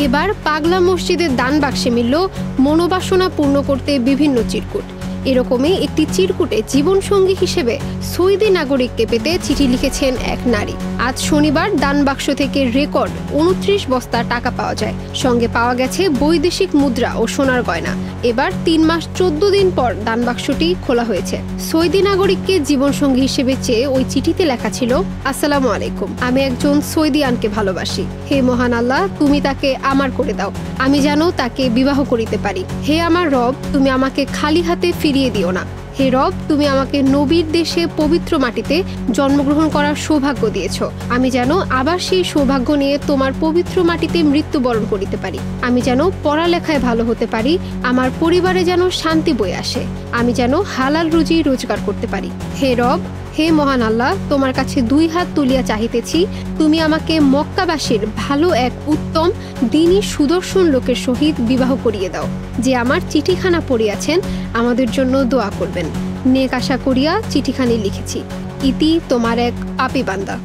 এবার পাগলা মসজিদের দান বাক্সে মিলল মনোবাসনা পূর্ণ করতে বিভিন্ন চিরকুট। এরকমই একটি চিরকুটে জীবনসঙ্গী হিসেবে সৌদি নাগরিককে পেতে চিঠি লিখেছেন এক নারী। আজ শনিবার দান বাক্স থেকে রেকর্ড 29 বস্তা টাকা পাওয়া যায়। সঙ্গে পাওয়া গেছে বৈদেশিক মুদ্রা ও সোনার গয়না। এবার 3 মাস 14 দিন পর দান বাক্সটি খোলা হয়েছে। সৌদি নাগরিককে জীবনসঙ্গী হিসেবে চেয়ে ওই চিঠিতে লেখা ছিল, আসসালামু আলাইকুম, আমি একজন সৌদিয়ানকে ভালোবাসি। হে মহান আল্লাহ, তুমি তাকে আমার করে দাও, আমি যেন তাকে বিবাহ করিতে পারি। হে আমার রব, তুমি আমাকে খালি হাতে ফিরিয়ে দিও না। হে রব, তুমি আমাকে নবীর দেশে পবিত্র মাটিতে জন্মগ্রহণ করার সৌভাগ্য দিয়েছ। আমি যেন আবার সেই সৌভাগ্য নিয়ে তোমার পবিত্র মাটিতে মৃত্যুবরণ করিতে পারি। আমি যেন পড়ালেখায় ভালো হতে পারি, আমার পরিবারে যেন শান্তি বয়ে আসে, আমি যেন হালাল রুজি রোজগার করতে পারি। হে রব, হে মহান আল্লাহ, তোমার কাছে 2 হাত তুলিয়া চাহিতেছি, তুমি আমাকে মক্কাবাসীর ভালো এক উত্তম দ্বীনী সুদর্শন লোকের সহিত বিবাহ করিয়ে দাও, যে আমার চিঠিখানা পড়িয়াছেন, আমাদের জন্য দোয়া করবেন। নেক আশা করিয়া চিঠিখানি লিখেছি। ইতি তোমার এক পাপী বান্দা।